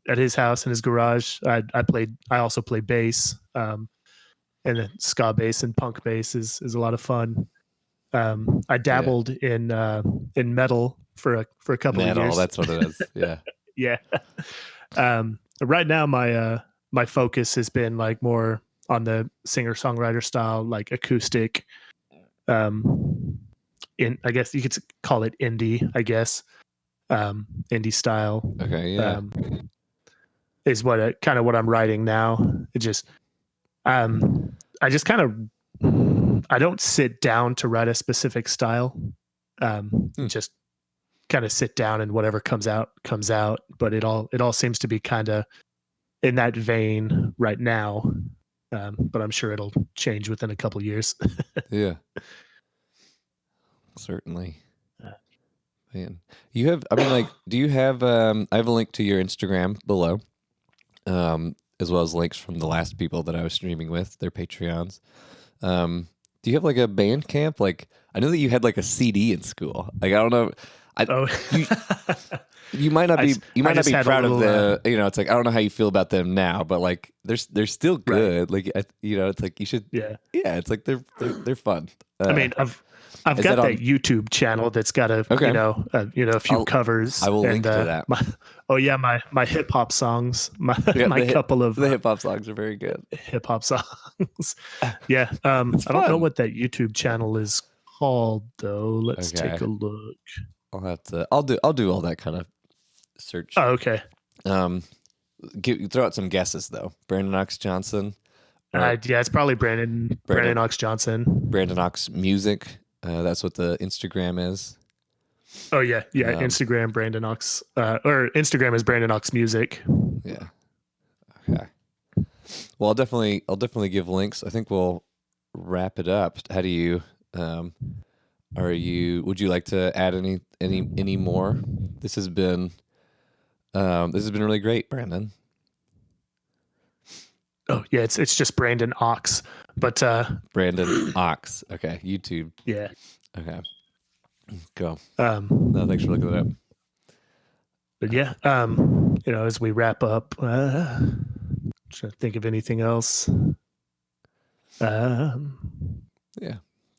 at his house in his garage. I also played bass. And then ska bass and punk bass is a lot of fun. I dabbled in metal for a couple of years. That's what it is. Yeah. Yeah. Right now, my focus has been like more on the singer-songwriter style, like acoustic. I guess you could call it indie. I guess indie style. Okay. Yeah. Is what I'm writing now. It just I just kind of I don't sit down to write a specific style. Just kind of sit down and whatever comes out. But it all seems to be kind of in that vein right now. but I'm sure it'll change within a couple years. Yeah. Certainly. Uh, Man. You have, I mean, like, do you have, I have a link to your Instagram below, as well as links from the last people that I was streaming with, their Patreons. Do you have like a band camp? Like, I know that you had like a CD in school. Like, I don't know. Oh, You might not I be s- you I might not just be had a proud of little, the it's like I don't know how you feel about them now, but like they're still good. Like it's like you should yeah. it's like they're fun. I mean, I've is got that that on? YouTube channel that's got a Okay. a few I'll- covers. I will and, link to that. My hip hop songs, my Yeah, my couple of the hip hop songs are very good. hip hop songs. Yeah. It's I don't know fun. what that YouTube channel is called though. Let's Okay. take a look. I'll have to. I'll do all that kind of search. Oh, okay. Throw out some guesses though. Brandon Ox Johnson. Or Yeah, it's probably Brandon Ox Johnson. Brandon Ox Music. That's what the Instagram is. Oh yeah. Instagram Brandon Ox, or Instagram is Brandon Ox Music. Yeah. Okay. Well, I'll definitely give links. I think we'll wrap it up. How do you? Would you like to add any more? This has been really great, Brandon. Oh yeah, it's just Brandon Ox, but Brandon Ox. Okay, YouTube. yeah. Okay, go. No, thanks for looking it up. But yeah, as we wrap up, trying to think of anything else. Yeah,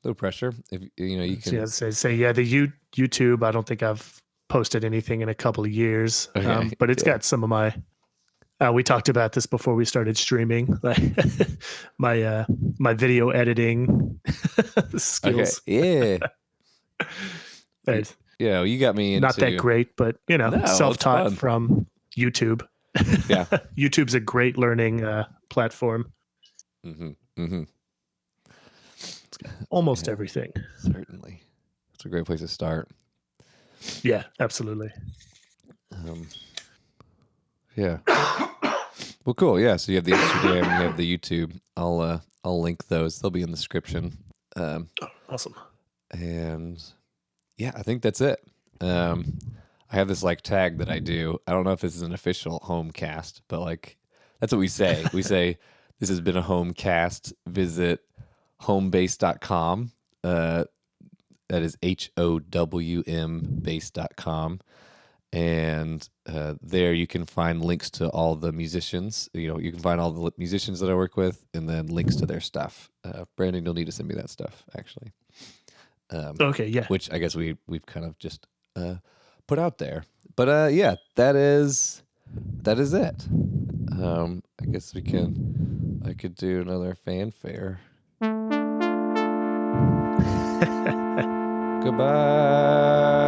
no pressure. If you can. Yeah, the YouTube. I don't think I've posted anything in a couple of years, Okay, but it's got some of my. We talked about this before we started streaming, like my video editing skills. Okay. Yeah. And You got me into not that great, but it's self-taught fun. from YouTube. Yeah. YouTube's a great learning platform. Mm-hmm. Almost everything. Certainly, it's a great place to start. Yeah, absolutely. Yeah. Well, cool. Yeah. So you have the Instagram, you have the YouTube. I'll link those. They'll be in the description. Awesome. And yeah, I think that's it. I have this like tag that I do. I don't know if this is an official HOWMcast, but like that's what we say. We say this has been a HOWMcast. Visit howmbase.com. That is HOWM base.com. And there you can find links to all the musicians. You can find all the musicians that I work with, and then links to their stuff. Brandon, you'll need to send me that stuff, actually. Okay, yeah. Which I guess we've kind of just put out there. But yeah, that is it. I guess I could do another fanfare. Goodbye.